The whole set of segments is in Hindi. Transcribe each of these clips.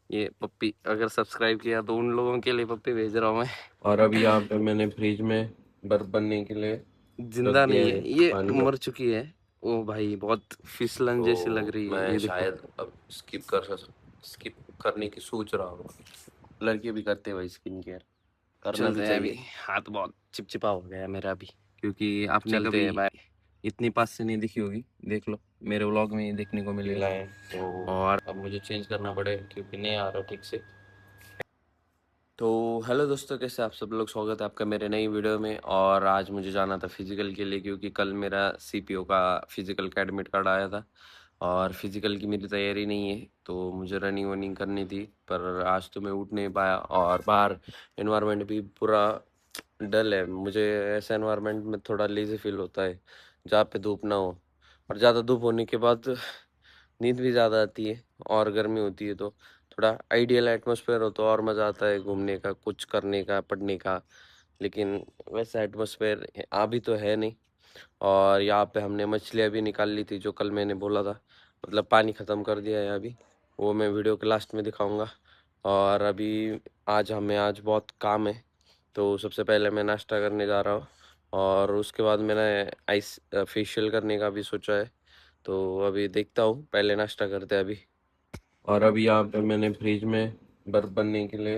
ये पप्पी अगर सब्सक्राइब किया तो उन लोगों के लिए पप्पी भेज रहा हूँ मैं। और अभी यहाँ पे मैंने फ्रिज में बर्फ बनने के लिए रख जिंदा दिया नहीं है है ये, पानी भर। मर चुकी है। ओ भाई बहुत फिसलन जैसी लग तो रही है, मैं ये देखो। शायद अब स्किप करने की सोच रहा हूँ। लड़के भी करते हैं भाई स्किन केयर, करना भी चलते हैं अभी। चाहिए। हाथ बहुत चिपचिपा हो गया है मेरा अभी, क्योंकि आपने चलते कभी हैं भाई। इतनी पास से नहीं दिखी होगी। देख लो, मेरे व्लॉग में ही देखने को मिलेगा। ढीला है तो और अब मुझे चेंज करना पड़ेगा क्योंकि नहीं आ रहा ठीक से। तो हेलो दोस्तों, कैसे आप सब लोग, स्वागत है आपका मेरे नई वीडियो में। और आज मुझे जाना था फिजिकल के लिए, क्योंकि कल मेरा सीपीओ का फिजिकल का एडमिट कार्ड आया था। और फिजिकल की मेरी तैयारी नहीं है, तो मुझे रनिंग वनिंग करनी थी। पर आज तो मैं उठ नहीं पाया, और बाहर इन्वायरमेंट भी पूरा डल है। मुझे ऐसा इन्वायरमेंट में थोड़ा लेजी फील होता है जहाँ पे धूप ना हो। और ज़्यादा धूप होने के बाद नींद भी ज़्यादा आती है, और गर्मी होती है। तो थोड़ा आइडियल एटमॉस्फेयर हो तो और मज़ा आता है घूमने का, कुछ करने का, पढ़ने का। लेकिन वैसा एटमॉस्फेयर अभी तो है नहीं। और यहाँ पे हमने मछलियाँ भी निकाल ली थी, जो कल मैंने बोला था। मतलब पानी ख़त्म कर दिया है अभी, वो मैं वीडियो के लास्ट में दिखाऊंगा। और अभी आज बहुत काम है। तो सबसे पहले मैं नाश्ता करने जा रहा हूँ, और उसके बाद मैंने आइस फेशियल करने का भी सोचा है। तो अभी देखता हूँ, पहले नाश्ता करते हैं अभी। और अभी यहाँ पे मैंने फ्रिज में बर्फ बनने के लिए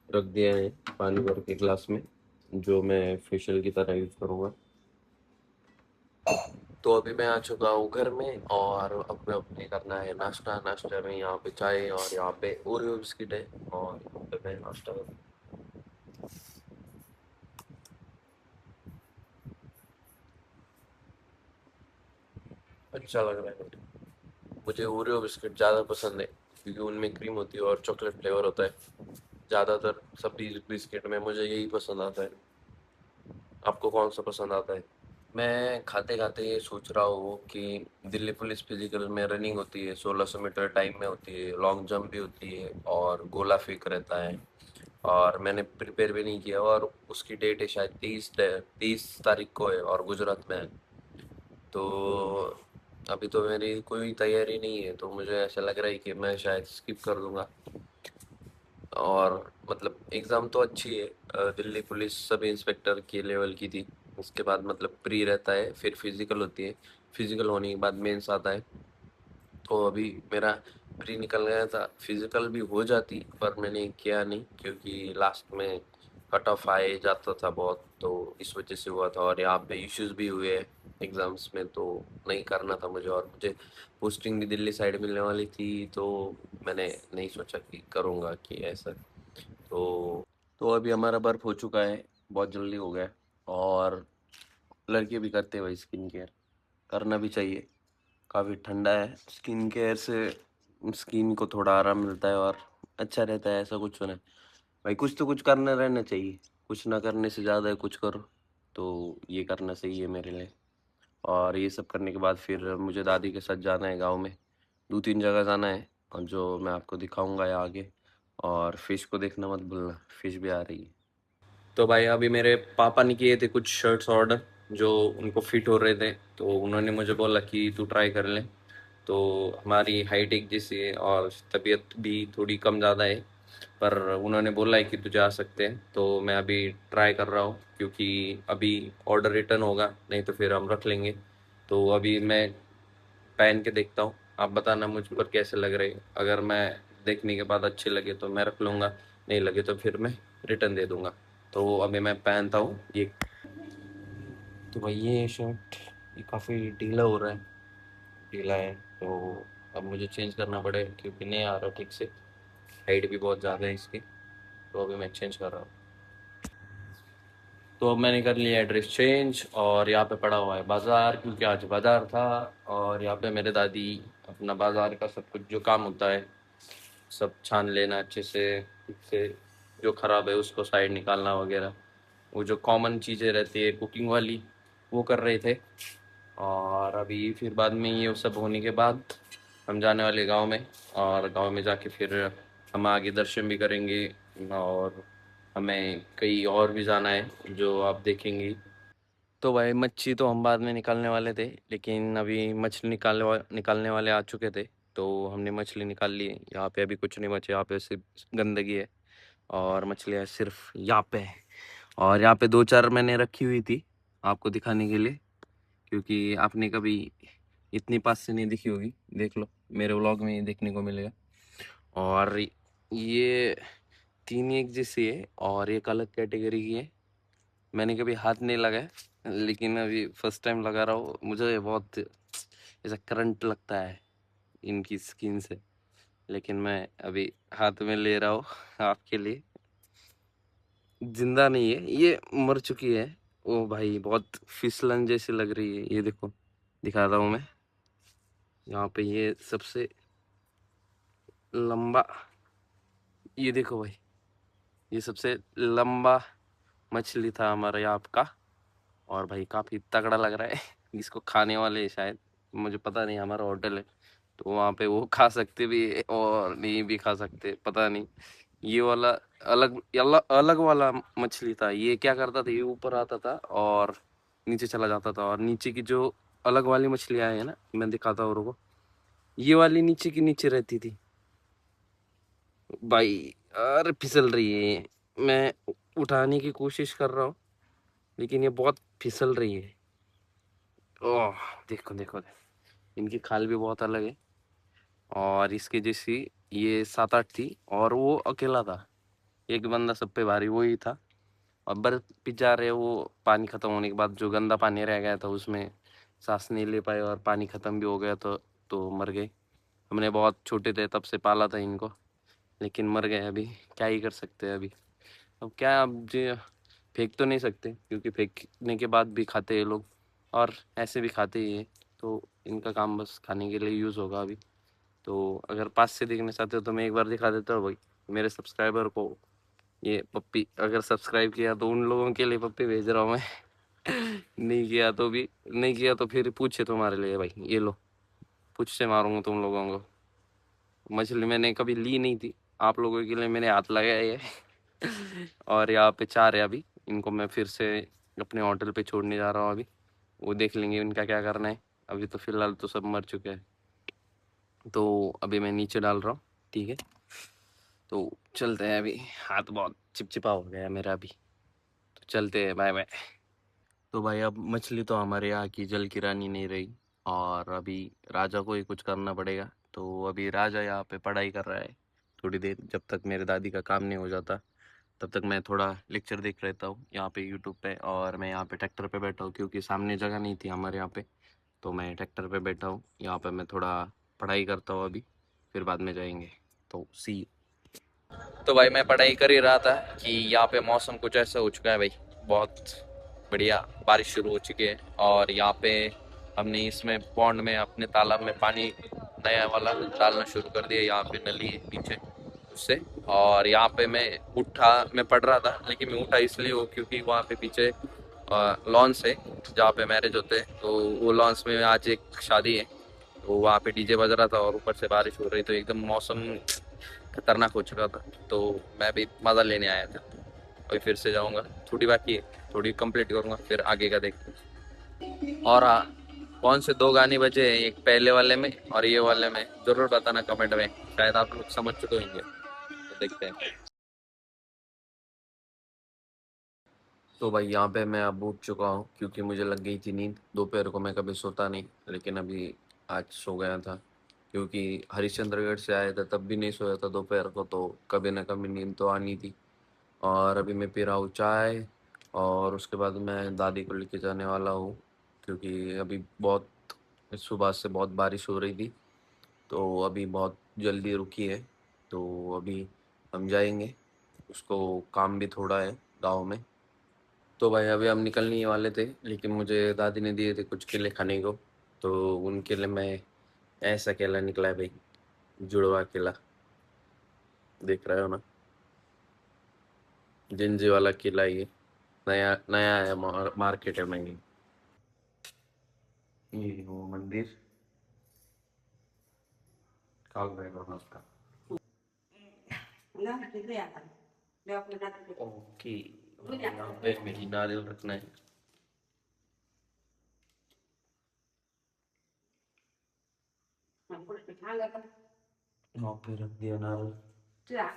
रख दिया है पानी भर के ग्लास में, जो मैं फेशियल की तरह यूज करूँगा। तो अभी मैं आ चुका हूँ घर में, और अब मैं अपने करना है नाश्ता। नाश्ता में यहाँ पे चाय और यहाँ पे ओरियो बिस्किट है, और यहाँ पे मैं नाश्ता करूँ। अच्छा लग रहा है मुझे ओरियो बिस्किट ज़्यादा पसंद है, क्योंकि उनमें क्रीम होती है और चॉकलेट फ्लेवर होता है। ज़्यादातर सब बिस्किट में मुझे यही पसंद आता है। आपको कौन सा पसंद आता है? मैं खाते खाते ये सोच रहा हूँ कि दिल्ली पुलिस फिजिकल में रनिंग होती है, 1600 मीटर टाइम में होती है, लॉन्ग जंप भी होती है, और गोला फेंक रहता है। और मैंने प्रिपेयर भी नहीं किया, और उसकी डेट है शायद 30 तारीख को है, और गुजरात में है। तो अभी तो मेरी कोई तैयारी नहीं है, तो मुझे ऐसा लग रहा है कि मैं शायद स्किप कर दूंगा। और मतलब एग्ज़ाम तो अच्छी है, दिल्ली पुलिस सब इंस्पेक्टर के लेवल की थी। उसके बाद मतलब प्री रहता है, फिर फिजिकल होती है। फिजिकल होने के बाद मेंस आता है। तो अभी मेरा प्री निकल गया था, फिजिकल भी हो जाती, पर मैंने किया नहीं क्योंकि लास्ट में कट ऑफ आए जाता था बहुत, तो इस वजह से हुआ था। और यहाँ पे इश्यूज भी हुए एग्ज़ाम्स में, तो नहीं करना था मुझे। और मुझे पोस्टिंग भी दिल्ली साइड मिलने वाली थी, तो मैंने नहीं सोचा कि करूँगा कि ऐसा। तो अभी हमारा बर्फ हो चुका है, बहुत जल्दी हो गया है। और लड़के भी करते हैं भाई स्किन केयर, करना भी चाहिए। काफ़ी ठंडा है, स्किन केयर से स्किन को थोड़ा आराम मिलता है, और अच्छा रहता है। ऐसा कुछ होना भाई, कुछ तो कुछ करना रहना चाहिए। कुछ ना करने से ज़्यादा है कुछ करो, तो ये करना सही है मेरे लिए। और ये सब करने के बाद फिर मुझे दादी के साथ जाना है गाँव में। 2-3 जगह जाना है, और जो मैं आपको दिखाऊंगा या आगे। और फिश को देखना मत भूलना, फिश भी आ रही है। तो भाई अभी मेरे पापा ने किए थे कुछ शर्ट्स ऑर्डर, जो उनको फिट हो रहे थे। तो उन्होंने मुझे बोला कि तू ट्राई कर ले। तो हमारी हाइट एक जैसी है, और तबीयत भी थोड़ी कम ज़्यादा है। पर उन्होंने बोला है कि तुझे आ सकते हैं, तो मैं अभी ट्राई कर रहा हूँ, क्योंकि अभी ऑर्डर रिटर्न होगा, नहीं तो फिर हम रख लेंगे। तो अभी मैं पहन के देखता हूँ, आप बताना मुझ पर कैसे लग रहे। अगर मैं देखने के बाद अच्छे लगे तो मैं रख लूँगा, नहीं लगे तो फिर मैं रिटर्न दे दूँगा। तो अभी मैं पहनता हूँ ये। तो भाई ये शर्ट, ये काफ़ी ढीला हो रहा है, ढीला है। तो अब मुझे चेंज करना पड़ेगा, क्योंकि नहीं आ रहा ठीक से। हाइट भी बहुत ज़्यादा है इसकी। तो अभी मैं चेंज कर रहा हूँ। तो अब मैंने कर लिया एड्रेस चेंज, और यहाँ पे पड़ा हुआ है बाज़ार, क्योंकि आज बाज़ार था। और यहाँ पे मेरे दादी अपना बाज़ार का सब कुछ जो काम होता है, सब छान लेना अच्छे से जो ख़राब है उसको साइड निकालना वगैरह, वो जो कॉमन चीज़ें रहती है कुकिंग वाली, वो कर रहे थे। और अभी फिर बाद में ये सब होने के बाद हम जाने वाले गांव में। और गांव में जाके फिर हम आगे दर्शन भी करेंगे, और हमें कहीं और भी जाना है जो आप देखेंगे। तो भाई मच्छी तो हम बाद में निकालने वाले थे, लेकिन अभी मछली निकालने वाले आ चुके थे। तो हमने मछली निकाल ली है। यहाँ पे अभी कुछ नहीं बचे, यहाँ पे सिर्फ गंदगी है और मछलियाँ सिर्फ यहाँ पे है। और यहाँ पे 2-4 मैंने रखी हुई थी आपको दिखाने के लिए, क्योंकि आपने कभी इतनी पास से नहीं दिखी होगी। देख लो, मेरे व्लॉग में ये देखने को मिलेगा। और ये 3 एक जैसी है और एक अलग कैटेगरी की है। मैंने कभी हाथ नहीं लगाया, लेकिन अभी फर्स्ट टाइम लगा रहा हूँ। मुझे बहुत ऐसा करंट लगता है इनकी स्किन से, लेकिन मैं अभी हाथ में ले रहा हूँ आपके लिए। जिंदा नहीं है ये, मर चुकी है। ओ भाई, बहुत फिसलन जैसी लग रही है। ये देखो, दिखा रहा हूँ मैं। यहाँ पे ये सबसे लंबा, ये देखो भाई, ये सबसे लंबा मछली था हमारे यहाँ का। और भाई काफी तगड़ा लग रहा है। इसको खाने वाले हैं शायद, मुझे पता नहीं। हमारा होटल है तो वहाँ पे वो खा सकते भी है और नहीं भी खा सकते, पता नहीं। ये वाला अलग अलग वाला मछली था। ये क्या करता था, ये ऊपर आता था और नीचे चला जाता था। और नीचे की जो अलग वाली मछलियां है ना, मैं दिखाता हूँ रुको। ये वाली नीचे की नीचे रहती थी भाई। अरे फिसल रही है, मैं उठाने की कोशिश कर रहा हूँ लेकिन ये बहुत फिसल रही है। ओह, देखो देखो देखो, इनकी खाल भी बहुत अलग है। और इसके जैसी ये 7-8 थी और वो अकेला था। एक बंदा सब पे भारी वो ही था। और बर्फ पिचा रहे, वो पानी खत्म होने के बाद जो गंदा पानी रह गया था उसमें सांस नहीं ले पाए और पानी खत्म भी हो गया तो मर गए। हमने बहुत छोटे थे तब से पाला था इनको, लेकिन मर गए। अभी क्या ही कर सकते हैं अभी। अब क्या, अब जी फेंक तो नहीं सकते क्योंकि फेंकने के बाद भी खाते हैं लोग और ऐसे भी खाते ही है। तो इनका काम बस खाने के लिए यूज़ होगा अभी। तो अगर पास से देखना चाहते हो तो मैं एक बार दिखा देता हूँ भाई मेरे सब्सक्राइबर को। ये पप्पी, अगर सब्सक्राइब किया तो उन लोगों के लिए पप्पी भेज रहा हूँ मैं। नहीं किया तो भी, नहीं किया तो फिर पूछे तुम्हारे लिए भाई, ये लो, पूछ से मारूंगा तुम लोगों को। मछली मैंने कभी ली नहीं थी, आप लोगों के लिए मैंने हाथ लगाया है। और यहाँ पे 4 है अभी। इनको मैं फिर से अपने होटल पे छोड़ने जा रहा हूँ अभी। वो देख लेंगे इनका क्या करना है। अभी तो फिलहाल तो सब मर चुके हैं। तो अभी मैं नीचे डाल रहा हूँ, ठीक है। तो चलते हैं अभी, हाथ बहुत चिपचिपा हो गया है मेरा अभी। तो चलते हैं, बाय बाय। तो भाई अब मछली तो हमारे यहाँ की जल की रानी नहीं रही और अभी राजा को ही कुछ करना पड़ेगा। तो अभी राजा यहाँ पे पढ़ाई कर रहा है थोड़ी देर, जब तक मेरे दादी का काम नहीं हो जाता तब तक मैं थोड़ा लेक्चर देख रहता हूँ यहाँ पे यूट्यूब पे। और मैं यहाँ पे ट्रैक्टर पे बैठा हूँ क्योंकि सामने जगह नहीं थी हमारे यहाँ पे। तो मैं ट्रैक्टर पे बैठा हूँ यहाँ पे, मैं थोड़ा पढ़ाई करता हूँ अभी, फिर बाद में जाएंगे। तो सी। तो भाई मैं पढ़ाई कर ही रहा था कि यहाँ पे मौसम कुछ ऐसा हो चुका है भाई, बहुत बढ़िया बारिश शुरू हो चुकी है। और यहाँ पे हमने इसमें पौंड में, अपने तालाब में पानी नया वाला डालना शुरू कर दिया। यहाँ पे नली है पीछे उससे। और यहाँ पे मैं पढ़ रहा था, लेकिन मैं उठा इसलिए हो क्योंकि वहाँ पे पीछे लॉन्स है जहाँ पे मैरिज होते हैं। तो वो लॉन्स में आज एक शादी है, तो वहाँ पे डीजे बज रहा था और ऊपर से बारिश हो रही, तो एकदम मौसम खतरनाक हो चुका था। तो मैं भी मज़ा लेने आया था। अभी फिर से जाऊंगा, थोड़ी बाकी है, थोड़ी कंप्लीट करूंगा फिर आगे का देखते हैं। और हाँ, कौन से 2 गाने बचे हैं, एक पहले वाले में और ये वाले में, ज़रूर बताना कमेंट में, शायद आप लोग समझ चुके होंगे। तो देखते हैं। तो भाई यहाँ पे मैं अब उठ चुका हूँ क्योंकि मुझे लग गई थी नींद। दोपहर को मैं कभी सोता नहीं, लेकिन अभी आज सो गया था क्योंकि हरिश्चंद्रगढ़ से आया था तब भी नहीं सोया था दोपहर को, तो कभी ना कभी नींद तो आनी थी। और अभी मैं पी रहा हूँ चाय और उसके बाद मैं दादी को लेके जाने वाला हूँ क्योंकि अभी बहुत सुबह से बहुत बारिश हो रही थी, तो अभी बहुत जल्दी रुकी है। तो अभी हम जाएंगे, उसको काम भी थोड़ा है गाँव में। तो भाई अभी हम निकलने ही वाले थे, लेकिन मुझे दादी ने दिए थे कुछ केले खाने को, तो उनके लिए मैं ऐसा केला निकला है भाई, जुड़वा केला, देख रहे हो ना, जिंजी वाला केला। ये नया नया है, मार्केट है में। ये वो मंदिर काल भैरव का। ओके, यहाँ पे मेरी नारियल रखना है। यहाँ पे रख दिया नारियल। यहाँ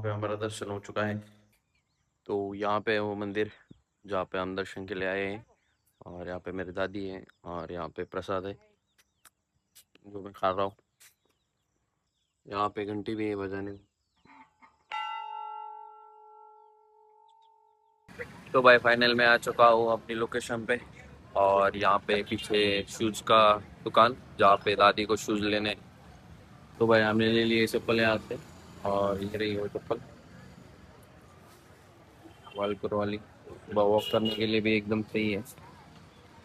पे हमारा दर्शन हो चुका है। तो यहाँ पे है वो मंदिर जहाँ पे हम दर्शन के लिए आए हैं। और यहाँ पे मेरी दादी है और यहाँ पे प्रसाद है जो मैं खा रहा हूँ। यहाँ पे घंटी भी है बजाने। तो भाई फाइनल में आ चुका हूँ अपनी लोकेशन पे। और यहाँ पे पीछे शूज का दुकान जहाँ पे दादी को शूज लेने। तो भाई हमने ले लिए चप्पल यहाँ से। और ये रही वो चप्पल वालपुर वाली। वॉक करने के लिए भी एकदम सही है।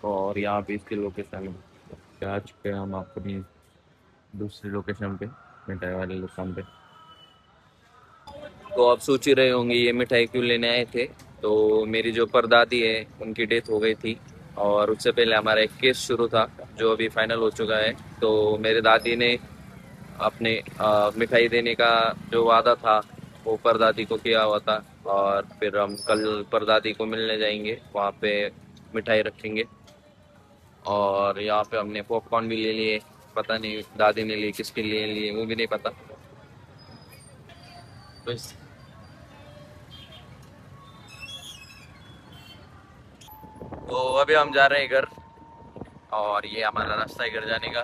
और यहाँ पे इसकी लोकेशन है। आ चुके हैं हम अपनी दूसरी लोकेशन पे, मिठाई वाली दुकान पे। तो आप सोच ही रहे होंगे ये मिठाई क्यों लेने आए थे। तो मेरी जो परदादी है उनकी डेथ हो गई थी। और उससे पहले हमारा एक केस शुरू था जो अभी फाइनल हो चुका है। तो मेरे दादी ने अपने मिठाई देने का जो वादा था वो परदादी को किया हुआ था। और फिर हम कल परदादी को मिलने जाएंगे, वहाँ पे मिठाई रखेंगे। और यहाँ पे हमने पॉपकॉर्न भी ले लिए। पता नहीं दादी ने लिए किसके लिए लिए वो भी नहीं पता। बस। तो अभी हम जा रहे हैं घर। और ये हमारा रास्ता है घर जाने का।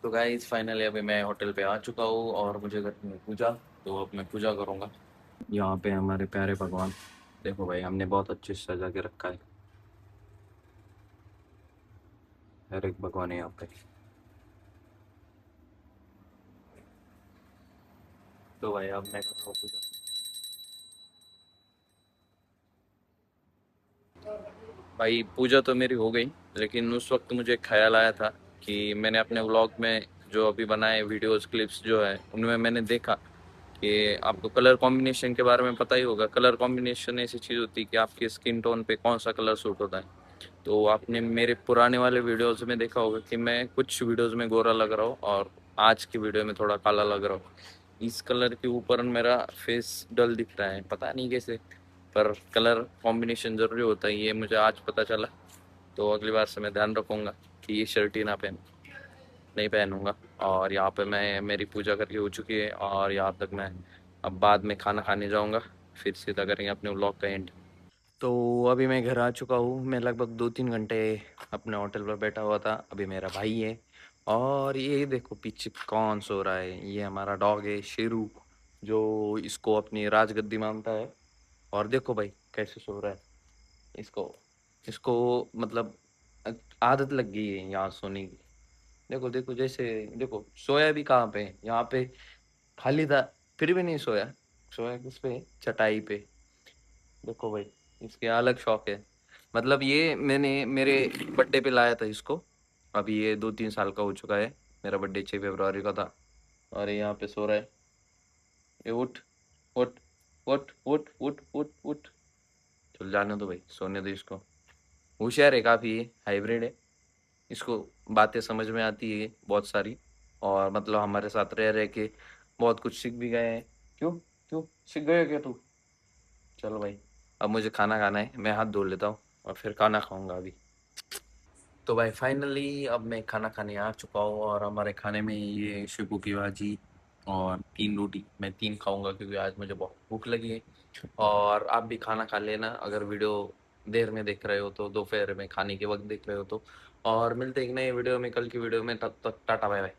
तो गाइस फाइनली अभी मैं होटल पे आ चुका हूँ और मुझे घर में पूजा। तो अब मैं पूजा करूँगा। यहाँ पे हमारे प्यारे भगवान देखो भाई, हमने बहुत अच्छे से सजा के रखा है। हर एक भगवान है यहाँ पे। तो भाई अब मैं कर रहा हूँ पूजा। भाई पूजा तो मेरी हो गई, लेकिन उस वक्त मुझे एक ख्याल आया था कि मैंने अपने व्लॉग में जो अभी बनाए वीडियोस क्लिप्स जो है उनमें मैंने देखा कि आपको कलर कॉम्बिनेशन के बारे में पता ही होगा। कलर कॉम्बिनेशन ऐसी चीज़ होती है कि आपकी स्किन टोन पे कौन सा कलर सूट होता है। तो आपने मेरे पुराने वाले वीडियोस में देखा होगा कि मैं कुछ वीडियोस में गोरा लग रहा हूँ और आज की वीडियो में थोड़ा काला लग रहा हूँ। इस कलर के ऊपर मेरा फेस डल दिख रहा है, पता नहीं कैसे। पर कलर कॉम्बिनेशन ज़रूरी होता है ये मुझे आज पता चला। तो अगली बार से मैं ध्यान रखूँगा कि ये शर्ट ही ना नहीं पहनूंगा। और यहाँ पे मैं मेरी पूजा करके हो चुकी है और यहाँ तक मैं अब बाद में खाना खाने जाऊँगा। फिर सीधा करेंगे अपने व्लॉग का एंड। तो अभी मैं घर आ चुका हूँ। मैं लगभग 2-3 घंटे अपने होटल पर बैठा हुआ था। अभी मेरा भाई है और ये देखो पीछे कौन सो रहा है। ये हमारा डॉग है शेरू, जो इसको अपनी राजगद्दी मानता है। और देखो भाई कैसे सो रहा है। इसको इसको मतलब आदत लग गई है यहाँ सोने की। देखो देखो जैसे देखो सोया भी कहाँ पे है? यहाँ पे खाली था फिर भी नहीं सोया। सोया किस पे? चटाई पे। देखो भाई इसके अलग शौक है। मतलब ये मैंने मेरे बर्थडे पे लाया था इसको। अभी ये 2-3 साल का हो चुका है। मेरा बर्थडे 6 फरवरी का था। और ये यहाँ पे सो रहा है। ये उठ उठ उठ उठ उठ उठ उठ। चल जाने दो भाई, सोने दो इसको। होशियार है काफ़ी, ये हाइब्रिड है। इसको बातें समझ में आती है बहुत सारी। और मतलब हमारे साथ रह रह के बहुत कुछ सीख भी गए हैं। क्यों क्यों सीख गए हो क्या तू? चलो भाई अब मुझे खाना खाना है, मैं हाथ धो लेता हूँ और फिर खाना खाऊंगा अभी। तो भाई फाइनली अब मैं खाना खाने आ चुका हूँ और हमारे खाने में ये शिपू की भाजी और 3 रोटी। मैं 3 खाऊंगा क्योंकि आज मुझे बहुत भूख लगी है। और आप भी खाना खा लेना अगर वीडियो देर में देख रहे हो तो, दोपहर में खाने के वक्त देख रहे हो तो। और मिलते हैं एक नए वीडियो में कल की वीडियो में, तब तक टाटा बाय बाय।